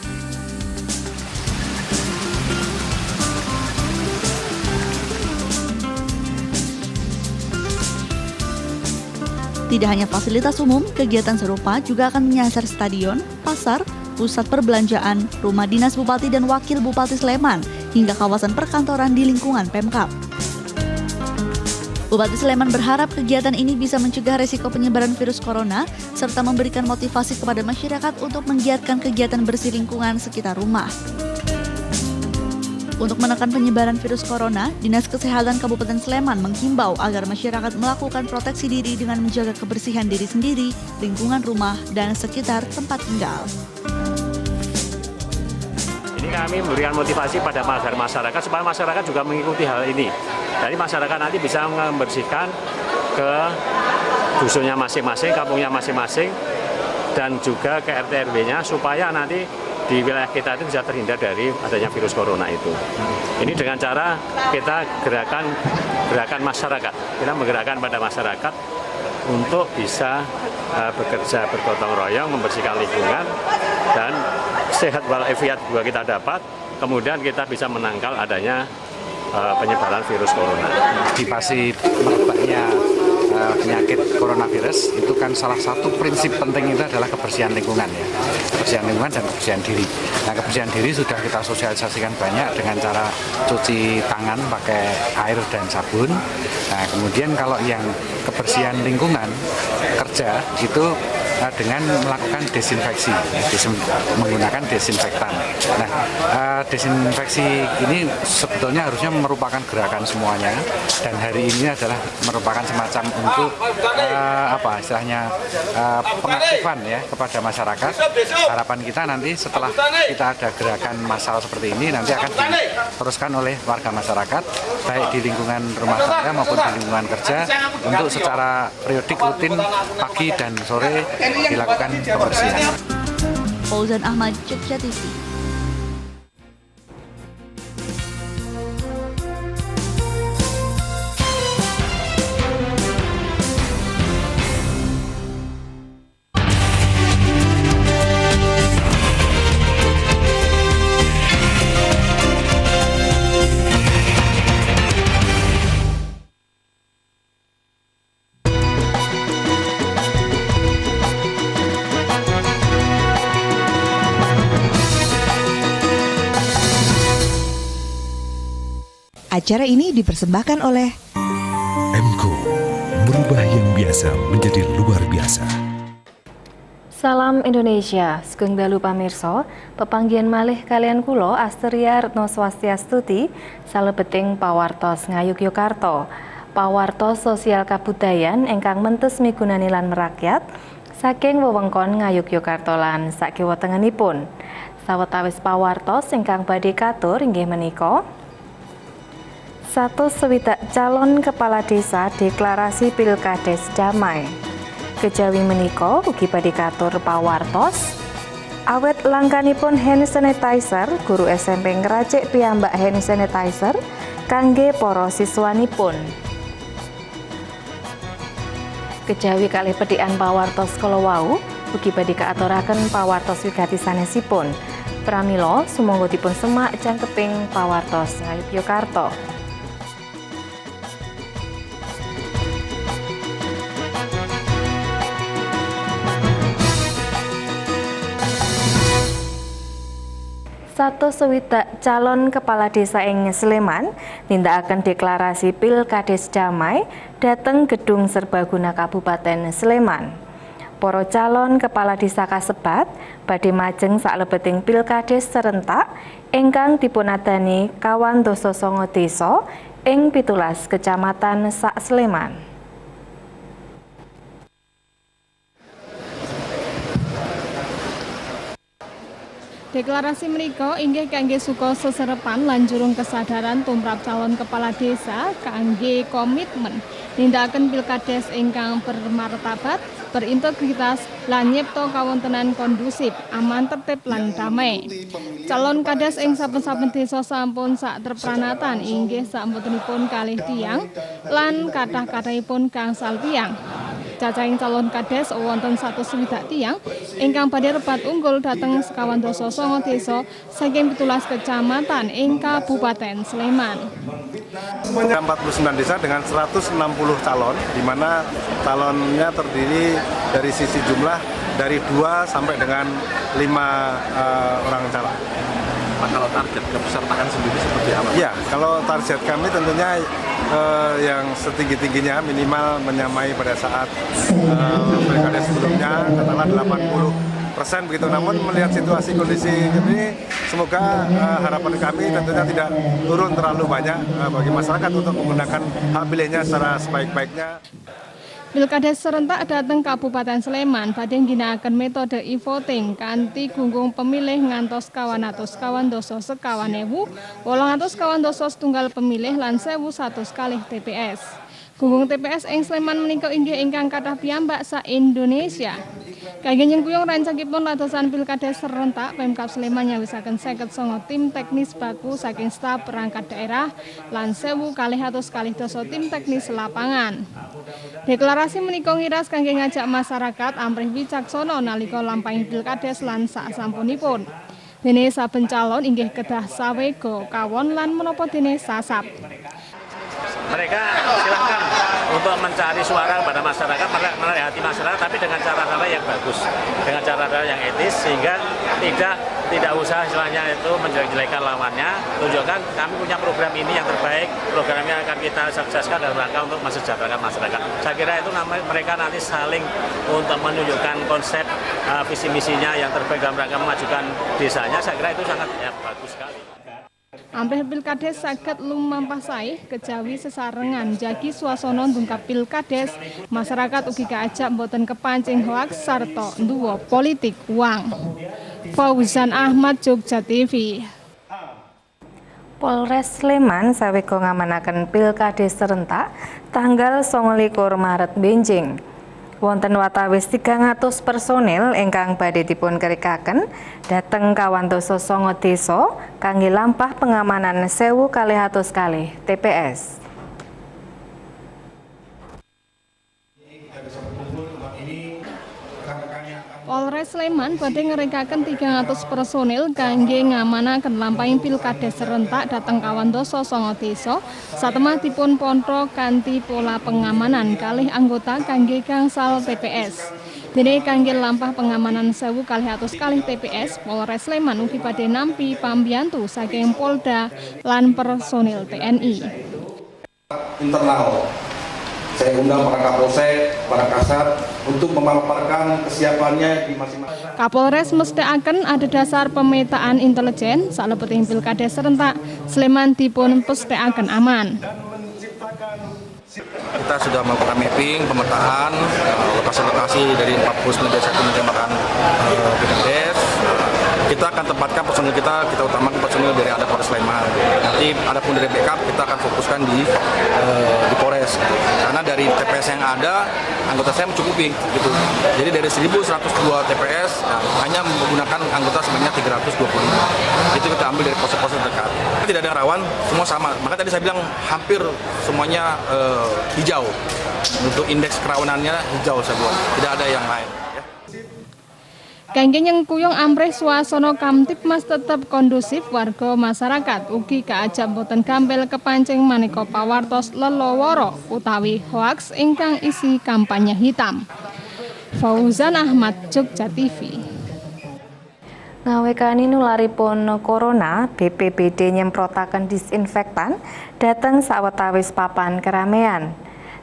Tidak hanya fasilitas umum, kegiatan serupa juga akan menyasar stadion, pasar, pusat perbelanjaan, rumah dinas Bupati dan Wakil Bupati Sleman, hingga kawasan perkantoran di lingkungan Pemkab. Bupati Sleman berharap kegiatan ini bisa mencegah resiko penyebaran virus corona, serta memberikan motivasi kepada masyarakat untuk menggiatkan kegiatan bersih lingkungan sekitar rumah. Untuk menekan penyebaran virus corona, Dinas Kesehatan Kabupaten Sleman menghimbau agar masyarakat melakukan proteksi diri dengan menjaga kebersihan diri sendiri, lingkungan rumah, dan sekitar tempat tinggal. Ini kami memberikan motivasi pada masyarakat supaya masyarakat juga mengikuti hal ini. Jadi masyarakat nanti bisa membersihkan ke dusunnya masing-masing, kampungnya masing-masing, dan juga ke RT RW-nya supaya nanti di wilayah kita itu bisa terhindar dari adanya virus corona itu. Ini dengan cara kita gerakan masyarakat. Kita menggerakkan pada masyarakat untuk bisa bekerja bergotong royong, membersihkan lingkungan, dan sehat walafiat juga kita dapat, kemudian kita bisa menangkal adanya penyebaran virus corona. Antisipasi merebaknya penyakit coronavirus itu kan salah satu prinsip penting itu adalah kebersihan lingkungan ya, kebersihan lingkungan dan kebersihan diri. Nah, kebersihan diri sudah kita sosialisasikan banyak dengan cara cuci tangan pakai air dan sabun. Nah, kemudian kalau yang kebersihan lingkungan kerja itu dengan melakukan desinfeksi, menggunakan desinfektan. Nah, desinfeksi ini sebetulnya harusnya merupakan gerakan semuanya, dan hari ini adalah merupakan semacam untuk pengaktifan ya kepada masyarakat. Harapan kita nanti setelah kita ada gerakan massal seperti ini nanti akan diteruskan oleh warga masyarakat baik di lingkungan rumah tangga maupun di lingkungan kerja untuk secara periodik rutin pagi dan sore dilakukan pembersihan. Fauzan Ahmad, Jogja TV. Acara ini dipersembahkan oleh M.Co, merubah yang biasa menjadi luar biasa. Salam Indonesia, sugeng dalu pamirsa, pepanggihan malih kalian kulo Asteria Retno Swastiastuti, salebeting pawartos Ngayogyakarta, pawartos sosial kabudayan ingkang mentes migunani lan merakyat, saking wewengkon Ngayogyakarta lan sakiwa tengenipun. Sawetawis pawartos ingkang badhe katur inggih menika 160 calon kepala desa deklarasi Pilkades damai. Kejawi menika ugi badhe katur pawartos awet langganipun hand sanitizer, guru SMP ngrajik piyambak hand sanitizer kangge para siswanipun. Kejawi kalih pedhikan pawartos kala wau ugi badhe kaaturaken pawartos wigati sanesipun. Pramila sumangga dipun semak cangkeping pawartos Ngayogyakarta. Satu swidak calon kepala desa ing Sleman nindakaken deklarasi Pilkades damai dhateng Gedung Serbaguna Kabupaten Sleman. Para calon kepala desa kasebat badhe majeng saklebeting Pilkades serentak ingkang dipunadani kawan dasa sanga desa ing 17 kecamatan sak Sleman. Deklarasi menika inggih kangge suka seserepan lan jurung kesadaran tumrap calon kepala desa kangge komitmen nindakaken Pilkades ingkang bermartabat, berintegritas lan nyipta kawontenan kondusif, aman, tertib lan damai. Calon kades ing saben-saben desa sampun sak terpranatan inggih sampun kalih tiyang lan kathah-kathahipun gangsal tiyang. Cacahing calon kades wonten 160 tiyang ingkang badhe rebat unggul dhateng sekawan dasa sanga desa saking 17 kecamatan ing Kabupaten Sleman. 49 desa dengan 160 calon, di mana calonnya terdiri dari sisi jumlah dari 2 sampai dengan 5 orang calon. Kalau target kepesertaan sendiri seperti apa? Ya, kalau target kami tentunya yang setinggi-tingginya minimal menyamai pada saat pilkada sebelumnya, katakanlah 80% begitu. Namun melihat situasi kondisi ini, semoga harapan kami tentunya tidak turun terlalu banyak bagi masyarakat untuk menggunakan hak pilihnya secara sebaik-baiknya. Pilkades serentak dhateng Kabupaten Sleman badhe ngginakaken metode e-voting kanthi gunggung pemilih ngantos 212 sekawan ewu, 812 setunggal pemilih lan 1.100 kalih TPS. Gunggung TPS ing Sleman menika inggih ingkang kathah piyambak sa Indonesia. Kangge nyengkuyung rancakipun ladosan pilkada serentak, Pemkab Sleman nyawisaken 59 tim teknis baku saking staf perangkat daerah lan 1.200 tim teknis lapangan. Deklarasi menika ngiras kangge ngajak masyarakat amrih wicaksana nalika lampahing pilkades lan sasampunipun. Dene saben calon inggih kedah sawega kawon lan menapa dene sasap. Mereka silakan untuk mencari suara kepada masyarakat, menarik hati masyarakat, tapi dengan cara-cara yang bagus, dengan cara-cara yang etis, sehingga tidak usah istilahnya itu menjelek-jelekan lawannya. Tunjukkan kami punya program ini yang terbaik, programnya akan kita sukseskan dalam rangka untuk mensejahterakan masyarakat. Saya kira itu mereka nanti saling untuk menunjukkan konsep visi misinya yang terbaik dalam rangka memajukan desanya. Saya kira itu sangat bagus sekali. Amrih pilkades saged lumampah sae kejawi sesarengan jagi swasana ndungkap pilkades, masyarakat ugi kaajak mboten kepancing hoaks sarta nduwa politik uang. Fauzan Ahmad, Jogja TV. Polres Sleman sawega ngamanaken pilkades serentak tanggal 29 Maret benjing. Wonten watawis 300 personil ingkang badhe dipun kerikaken dhateng kawantosa 9 desa kangge lampah pengamanan 1.200 TPS. Polres Sleman badhe ngerikaken 300 personil kangge ngamanaken lampahing pilkades serentak dhateng kawantosa 9 desa satemah dipun pontho kanthi pola pengamanan kalih anggota kangge gangsal TPS. Dene kangge lampah pengamanan 1.200 TPS, Polres Sleman ugi badhe nampi pambiyantu saking Polda lan personil TNI. Internal. Saya undang para Kapolsek, para Kasat untuk memaparkan kesiapannya di masing-masing. Kapolres mestakaken ada dasar pemetaan intelijen salebeting pilkades serentak Sleman dipun pestakaken aman. Kita sudah melakukan mapping, pemetaan lokasi-lokasi dari 49 desa kecamatan pilkades. Kita akan tempatkan personil kita utamakan personil dari ada Polres Sleman. Nanti adapun dari backup kita akan fokuskan di Polres. Karena dari TPS yang ada anggota saya mencukupi gitu. Jadi dari 1.102 TPS hanya menggunakan anggota sebanyak 325. Itu kita ambil dari pos-pos terdekat. Tidak ada rawan, semua sama. Maka tadi saya bilang hampir semuanya hijau. Untuk indeks kerawanannya hijau saya buat. Tidak ada yang lain. Kangge nyengkuyung amrih swasana Kamtibmas tetep kondusif, warga masyarakat ugi kaajak boten gampil kepancing maneka pawartos leloworo utawi hoaks ingkang isi kampanye hitam. Fauzan Ahmad, Jogja TV. Ngawekani nularipun corona, BPBD nyemprotaken disinfektan dhateng sawetawis papan keramaian.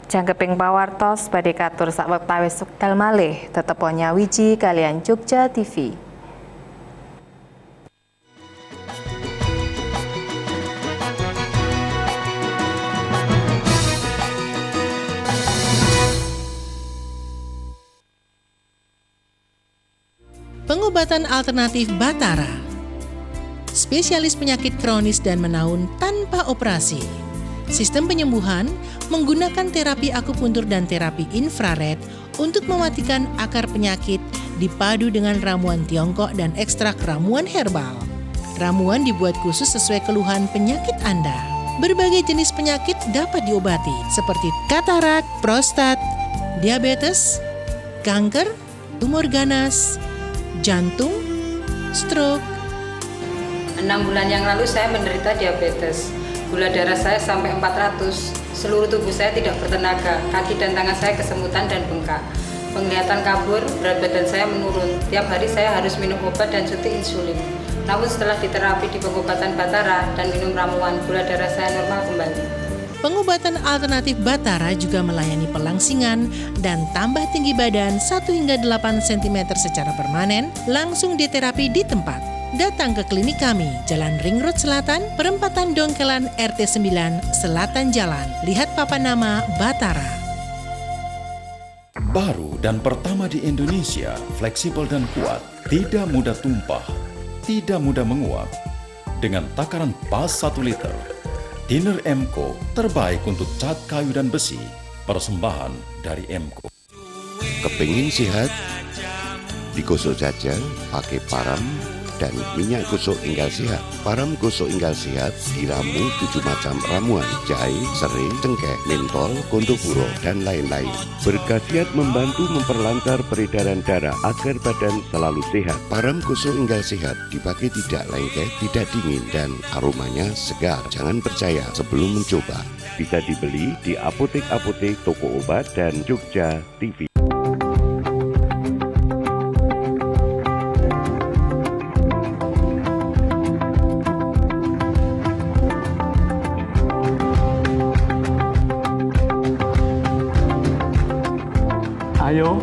Jangkeping pawartos badhe katur sawetawis wekdal malih tetep nyawiji kalian Jogja TV. Pengobatan alternatif Batara. Spesialis penyakit kronis dan menaun tanpa operasi. Sistem penyembuhan menggunakan terapi akupuntur dan terapi infrared untuk mematikan akar penyakit dipadu dengan ramuan Tiongkok dan ekstrak ramuan herbal. Ramuan dibuat khusus sesuai keluhan penyakit Anda. Berbagai jenis penyakit dapat diobati seperti katarak, prostat, diabetes, kanker, tumor ganas, jantung, stroke. 6 bulan yang lalu saya menderita diabetes. Gula darah saya sampai 400, seluruh tubuh saya tidak bertenaga, kaki dan tangan saya kesemutan dan bengkak. Penglihatan kabur, berat badan saya menurun, tiap hari saya harus minum obat dan suntik insulin. Namun setelah diterapi di pengobatan Batara dan minum ramuan, gula darah saya normal kembali. Pengobatan alternatif Batara juga melayani pelangsingan dan tambah tinggi badan 1 hingga 8 cm secara permanen, langsung diterapi di tempat. Datang ke klinik kami, Jalan Ring Road Selatan, Perempatan Dongkelan RT 9, Selatan Jalan. Lihat papan nama Batara. Baru dan pertama di Indonesia, fleksibel dan kuat, tidak mudah tumpah, tidak mudah menguap. Dengan takaran pas 1 liter, Thinner Emco terbaik untuk cat kayu dan besi. Persembahan dari Emco. Kepingin sehat? digosok saja pakai param dan minyak gosok Enggal Sehat. Param gosok Enggal Sehat diramu 7 macam ramuan, jahe, serai, cengkeh, mentol, gondopuro, dan lain-lain. Berkhasiat membantu memperlancar peredaran darah agar badan selalu sehat. Param gosok Enggal Sehat dipakai tidak lengket, tidak dingin, dan aromanya segar. Jangan percaya sebelum mencoba. Bisa dibeli di apotek-apotek, toko obat, dan Jogja TV. Ayo,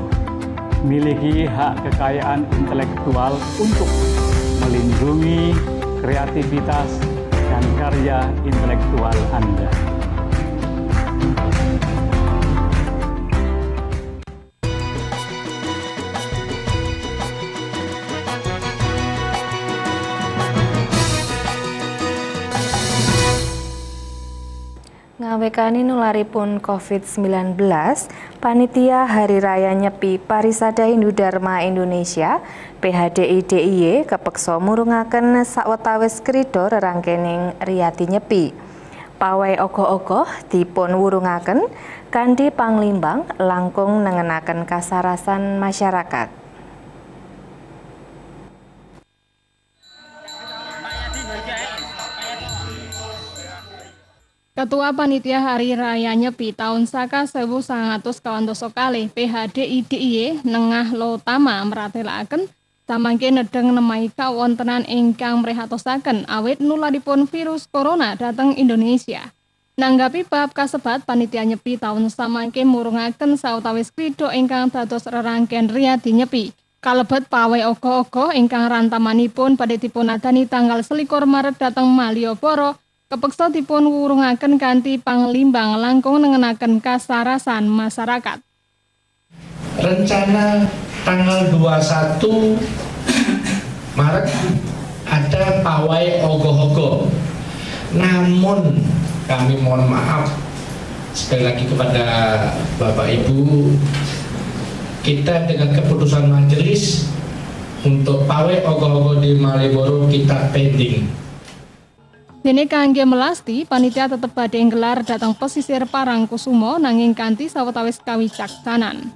miliki hak kekayaan intelektual untuk melindungi kreativitas dan karya intelektual Anda. Ngawekani nularipun COVID-19, Panitia Hari Raya Nyepi Parisada Hindu Dharma Indonesia PHDI DIY kepeksa murungaken sawetawis krida rerangkening riyadi nyepi. Pawai ogoh-ogoh dipun wurungaken kanthi panglimbang langkung nengenaken kasarasan masyarakat. Ketua Panitia Hari Raya Nyepi tahun saka 1920 kalih PHDI DIY Nengah Lotama meratelaken samangke nedeng nemai kawontenan ingkang mrihatosaken awit nularipun virus corona dhateng Indonesia. Nanggapi bab kasebat Panitia Nyepi tahun samangke murungaken sawetawis krida ingkang dados rerangken riyadi nyepi. Kalebet pawai ogoh-ogoh ingkang rantamanipun badhe dipunadani tanggal 21 Maret dhateng Malioboro. Kepeksa dipun wurungaken kanthi panglimbang langkung nengenaken kasarasan masyarakat. Rencana tanggal 21 Maret ada pawai ogoh-ogoh. Namun kami mohon maaf sekali lagi kepada Bapak Ibu, kita dengan keputusan majelis untuk pawai ogoh-ogoh di Malioboro kita pending. Dene kangge melasti, panitia tetep badhe nggelar dhateng pesisir Parangkusumo nanging kanthi sawetawis kawicaksanan.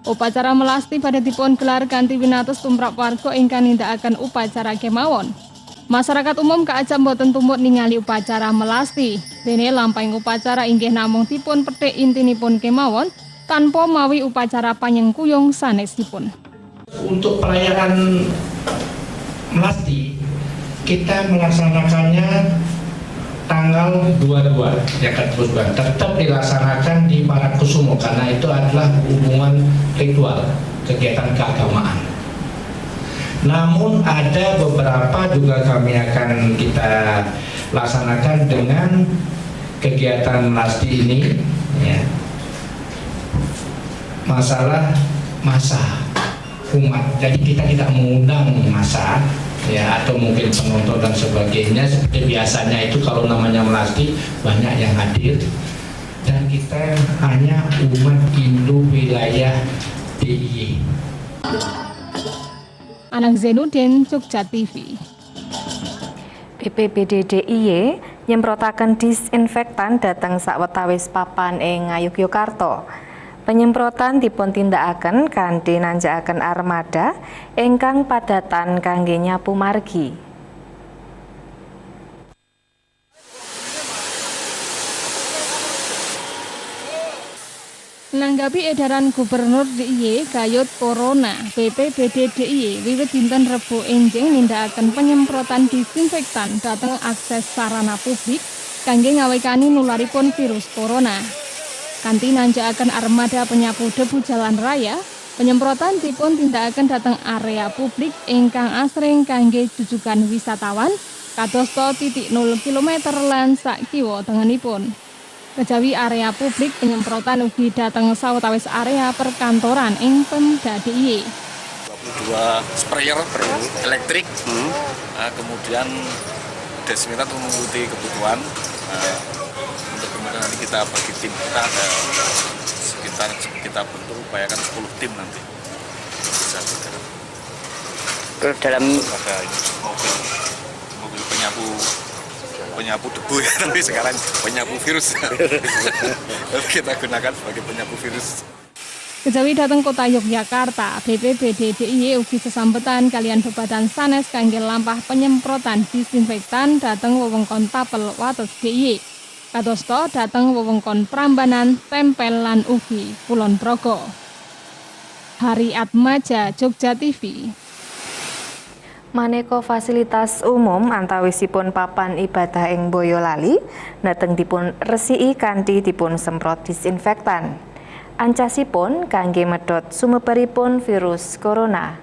Upacara melasti badhe dipun gelar kanthi winates tumrap warga ingkang nindakaken upacara kemawon. Masyarakat umum kaajak boten tumut ningali upacara melasti. Dene lampahing upacara inggih namung dipun pethik intinipun kemawon tanpa mawi upacara panyengkuyung sanesipun. Untuk perayaan melasti kita melaksanakannya tanggal 22 yang terus tetap dilaksanakan di Parangkusumo karena itu adalah hubungan ritual kegiatan keagamaan. Namun ada beberapa juga kami akan kita laksanakan dengan kegiatan melasti ini ya. Masalah masa umat. Jadi kita tidak mengundang masa ya atau mungkin penonton dan sebagainya seperti biasanya itu kalau namanya melasti banyak yang hadir dan kita hanya umat Hindu wilayah DIY. Anak Zainuddin, Jogja TV. BPBD DIY nyemprotaken disinfektan dhateng sawetawis papan ing Ngayogyakarta. Penyemprotan dipun tindakaken kanthi nanjakaken armada ingkang padatan kangge nyapu margi. Menanggapi edaran Gubernur DIY gayut corona, BPBD DIY wiwit dinten Rebo enjing nindakaken penyemprotan disinfektan dhateng akses sarana publik kangge ngawekani nularipun virus corona. Kanthi nanjakaken armada penyapu debu jalan raya, penyemprotan dipun tindakaken dhateng area publik ingkang asring kangge jujugan wisatawan kadosta titik 0 km lan sak kiwa tengenipun. Kejawi area publik penyemprotan ugi dhateng sawetawis area perkantoran ing Pemda DIY. 22 sprayer elektrik, kemudian desinfektan untuk mengikuti kebutuhan. Untuk kemudian nanti kita bagi tim, kita ada sekitar kita bentuk upayakan 10 tim nanti bisa bergerak. dalam ada mobil penyapu debu ya, tapi sekarang penyapu virus. Kita gunakan sebagai penyapu virus. Kejawi dateng Kota Yogyakarta, BPBD DIY ugi sesambetan kalian babadan sanes kangge lampah penyemprotan disinfektan dateng wewengkon Tapel Wates DIY. Kadosta dateng wewengkon Prambanan, Tempel lan ugi Kulon Progo. Hari Atmaja, Jogja TV. Maneka fasilitas umum antawisipun papan ibadah ing Boyolali dateng dipun resiki kanthi dipun semprot disinfektan. Ancasipun kangge medhot sumebaripun virus corona.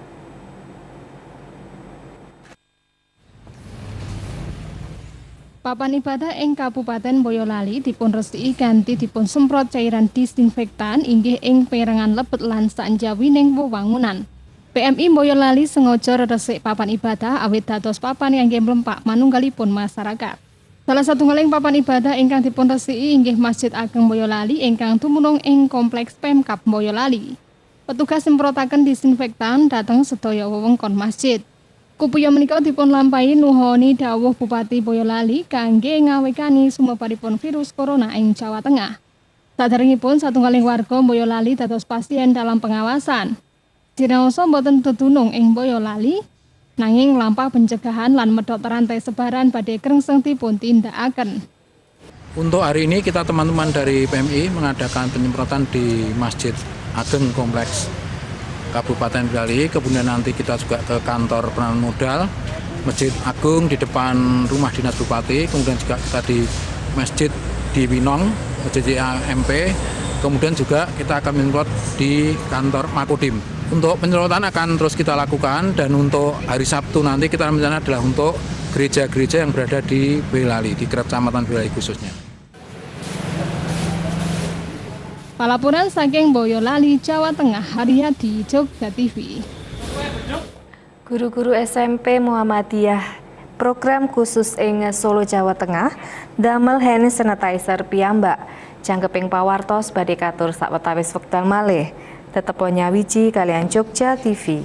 Papan ibadah ing Kabupaten Boyolali dipun resiki kanthi dipun semprot cairan disinfektan inggih ing perangan lebet lan sanjawining wewangunan. PMI Boyolali sengaja resik papan ibadah awit dados papan kangge mlempak manunggalipun masyarakat. Salah satunggaling papan ibadah ingkang dipun resiki inggih Masjid Ageng Boyolali ingkang dumunung ing Kompleks Pemkab Boyolali. Petugas semprotaken disinfektan dhateng sedaya wewengkon masjid. Kupuya menika dipun lampahi nuhoni dawuh Bupati Boyolali kangge ngawekani sumebaripun virus corona ing Jawa Tengah. Saderengipun satunggaling warga Boyolali dados pasien dalam pengawasan. Sinaosa boten dedunung ing Boyolali, nanging lampah pencegahan lan medhot rantai sebaran badhe krengseng dipun tindakaken. Untuk hari ini kita teman-teman dari PMI mengadakan penyemprotan di Masjid Ageng Kompleks Kabupaten Boyolali, kemudian nanti kita juga ke kantor penanaman modal, Masjid Agung di depan rumah dinas Bupati, kemudian juga kita di Masjid di Winong, Masjid AMP, kemudian juga kita akan menyemprot di kantor Makodim. Untuk penyemprotan akan terus kita lakukan dan untuk hari Sabtu nanti kita rencana adalah untuk gereja-gereja yang berada di Boyolali, di Kecamatan Boyolali khususnya. Palapuran saking Boyolali, Jawa Tengah, Haryadi, Jogja TV. Guru-guru SMP Muhammadiyah program khusus ing Solo, Jawa Tengah damel hand sanitizer piyambak. Jangkeping pawartos badhe katur sawetawis wekdal malih. Tetep nyawiji kalian Jogja TV.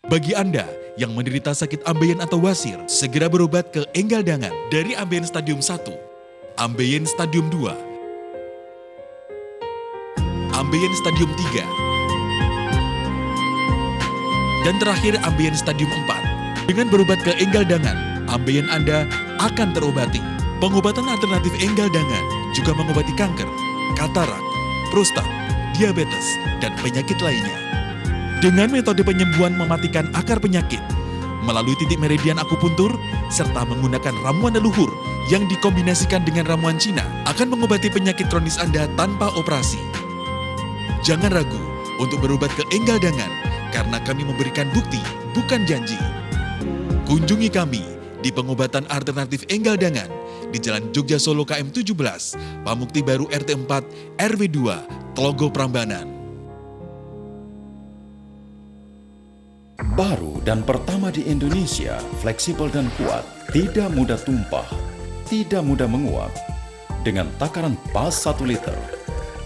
Bagi Anda yang menderita sakit ambeien atau wasir, segera berobat ke Enggal Dangan dari ambeien stadium 1, ambeien stadium 2, ambeien stadium 3, dan terakhir ambeien stadium 4. Dengan berobat ke Enggal Dangan, ambeien Anda akan terobati. Pengobatan alternatif Enggal Dangan juga mengobati kanker, katarak, prostat, diabetes, dan penyakit lainnya. Dengan metode penyembuhan mematikan akar penyakit, melalui titik meridian akupuntur, serta menggunakan ramuan leluhur yang dikombinasikan dengan ramuan Cina, akan mengobati penyakit kronis Anda tanpa operasi. Jangan ragu untuk berobat ke Enggal Dangan, karena kami memberikan bukti, bukan janji. Kunjungi kami di pengobatan alternatif Enggal Dangan di Jalan Jogja Solo KM 17, Pamukti Baru RT 4, RW 2, Tlogo Prambanan. Baru dan pertama di Indonesia, fleksibel dan kuat, tidak mudah tumpah, tidak mudah menguap. Dengan takaran pas 1 liter,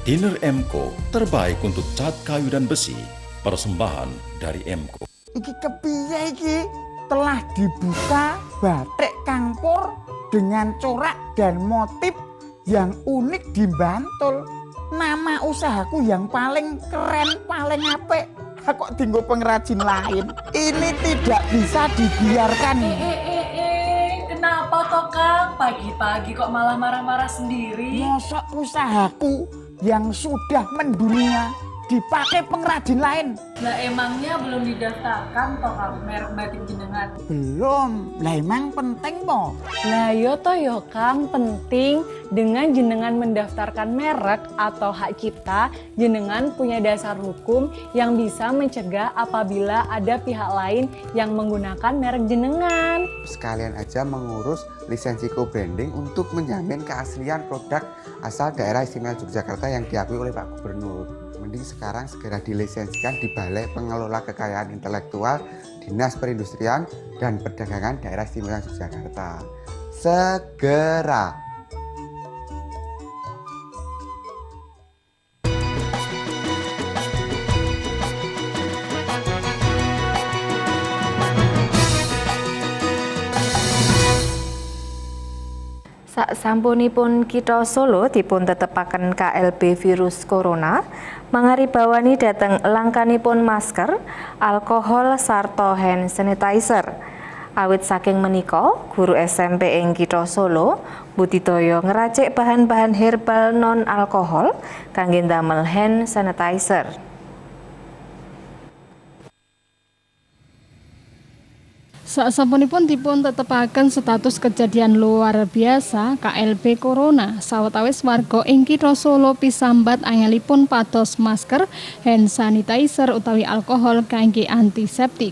Dinner Emco terbaik untuk cat kayu dan besi. Persembahan dari Emco. Iki kepiye iki? Telah dibuka batik Kangpur dengan corak dan motif yang unik di Bantul. Nama usahaku yang paling keren, paling apik. Kok tinggal pengrajin lain. Ini tidak bisa dibiarkan. Kenapa toh Kang? Pagi-pagi kok malah marah-marah sendiri? Mosok usahaku yang sudah mendunia dipakai pengrajin lain. Lah emangnya belum didaftarkan toh Kang merek batik jenengan? Belum. Lah emang penting mo? Lah yo toh yo Kang penting. Dengan jenengan mendaftarkan merek atau hak cipta, jenengan punya dasar hukum yang bisa mencegah apabila ada pihak lain yang menggunakan merek jenengan. Sekalian aja mengurus lisensi co-branding untuk menjamin keaslian produk asal daerah istimewa Yogyakarta yang diakui oleh Pak Gubernur. Mending sekarang segera dilisensikan di Balai Pengelola Kekayaan Intelektual Dinas Perindustrian dan Perdagangan Daerah Istimewa Yogyakarta. Segera. Sasampunipun Kitha Solo dipun tetepaken KLB virus corona, mangaribawani dhateng langkanipun masker, alkohol sarta hand sanitizer. Awit saking menika, guru SMP ing Kitha Solo budidaya ngeracik bahan-bahan herbal non alkohol kangge ndamel hand sanitizer. Sasampunipun dipun tetepaken status kejadian luar biasa KLB Corona, sawetawis warga ing Kitha Solo pisambat angelipun pados masker, hand sanitizer utawi alkohol kangge antiseptik.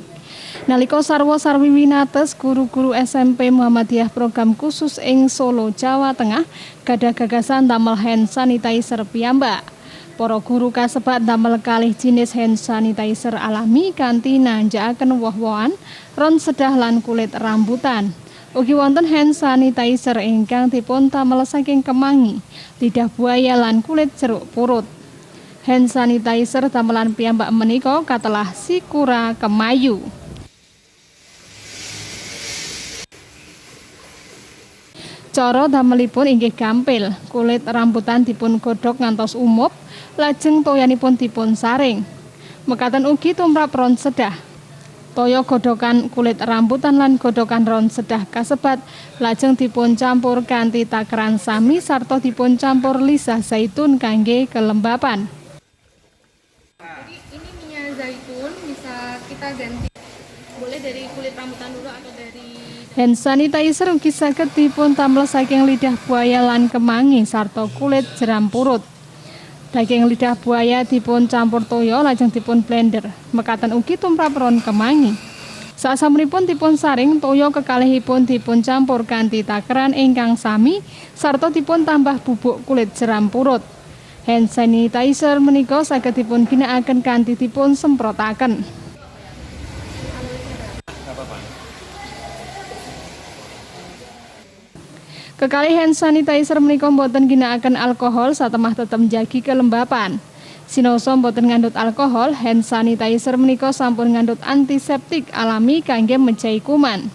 Nalika sarwa sarwi winates, guru-guru SMP Muhammadiyah program khusus ing Solo, Jawa Tengah gadah gagasan damel hand sanitizer piyambak. Para guru kasebat damel kalih jenis hand sanitizer alami kanthi nanjakaken woh-wohan, ron sedah lan kulit rambutan. Ugi wonten hand sanitizer ingkang dipun damel saking kemangi, lidah buaya lan kulit jeruk purut. Hand sanitizer damelan piyambak menika katelah Sikura Kemayu. Cara damelipun inggih gampil, kulit rambutan dipun godhog ngantos umup, lajeng toyanipun dipun saring. Mekaten ugi tumrap ron sedah. Toya godhogan kulit rambutan lan godhogan ron sedah kasebat lajeng dipun campur kanthi takaran sami sarta dipun campur lisah zaitun kangge kelembapan. Jadi ini minyak zaitun bisa kita ganti, boleh dari kulit rambutan dulu atau dari. Hand sanitizer ugi saged dipun tamel saking lidah buaya lan kemangi sarta kulit jeram purut. Daging lidah buaya dipun campur toya lajeng dipun blender. Mekaten ugi tumrap ron kemangi. Sasampunipun dipun saring, toya kekalihipun dipun campur kanthi takaran ingkang sami sarta dipun tambah bubuk kulit jeram purut. Hand sanitizer menika saged dipun ginakaken kanthi dipun semprotaken. Kekalih hand sanitizer menika boten ginakaken alkohol satemah tetep njagi kelembapan. Sinoso boten ngandhut alkohol, hand sanitizer menika sampun ngandhut antiseptik alami kangge mejahi kuman.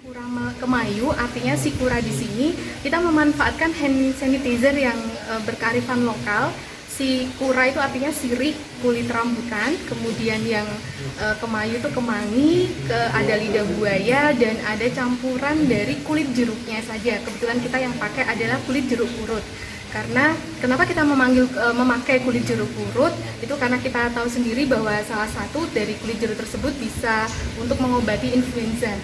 Sikura Kemayu, artinya Sikura di sini kita memanfaatkan hand sanitizer yang berkearifan lokal. Sikura itu artinya sirih, kulit rambutan, kemudian yang Kemayu itu kemangi, ada lidah buaya, dan ada campuran dari kulit jeruknya saja. Kebetulan kita yang pakai adalah kulit jeruk purut. Karena kenapa kita memakai kulit jeruk purut? Itu karena kita tahu sendiri bahwa salah satu dari kulit jeruk tersebut bisa untuk mengobati influenza.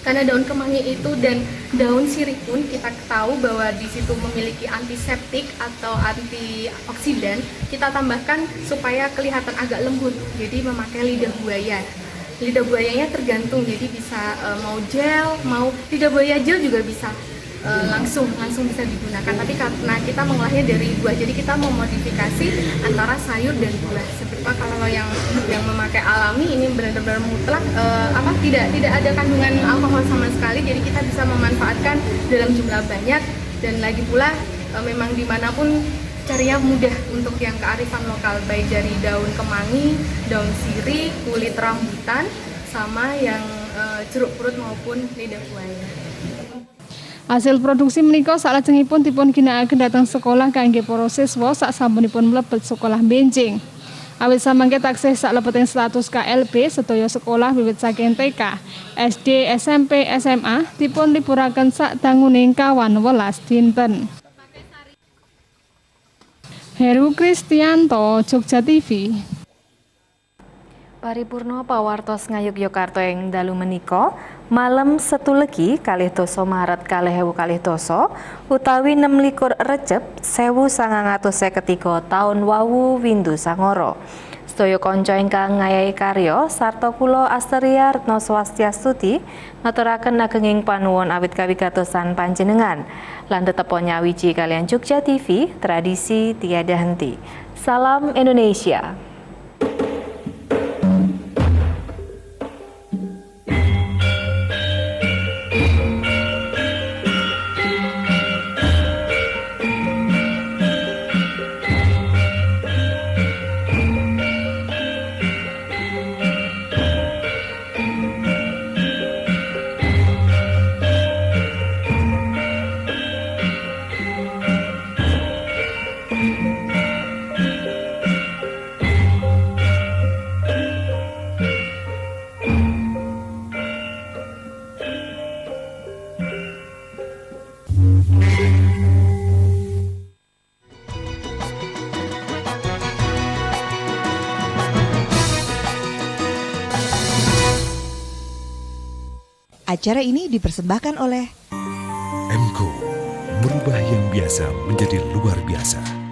Karena daun kemangi itu dan daun sirih pun kita tahu bahwa di situ memiliki antiseptik atau antioksidan, kita tambahkan supaya kelihatan agak lembut. Jadi memakai lidah buaya. Lidah buayanya tergantung, jadi bisa mau gel, mau lidah buaya gel juga bisa. Langsung bisa digunakan, tapi karena kita mengolahnya dari buah, jadi kita memodifikasi antara sayur dan buah. Seperti kalau yang memakai alami ini benar-benar mutlak tidak ada kandungan alkohol sama sekali, jadi kita bisa memanfaatkan dalam jumlah banyak, dan lagi pula memang dimanapun carinya mudah untuk yang kearifan lokal, baik dari daun kemangi, daun sirih, kulit rambutan, sama yang jeruk purut maupun lidah buaya. Hasil produksi menika salajengipun dipun ginakaken dhateng sekolah kangge para siswa sasampunipun mlebet sekolah benjing. Awit samangke taksih saklebeting status KLB sedaya sekolah wiwit saking TK, SD, SMP, SMA dipun liburaken sadanguning kawan welas dinten. Heru Kristianto, Jogja TV. Paripurna pawartos Ngayogyakarta ing dalu menika malam 1 Legi kalih dasa Maret 2020 utawi 26 Recep 1953 taun wawu windu sangara. Sedaya kanca ingkang ngayahi karya sarta kula Asteria Retno Swastiastuti ngaturaken agenging panuwun awit kawigatosan panjenengan lan tetep nyawiji kalian Jogja TV, tradisi tiada henti. Salam Indonesia. Acara ini dipersembahkan oleh MCO, merubah yang biasa menjadi luar biasa.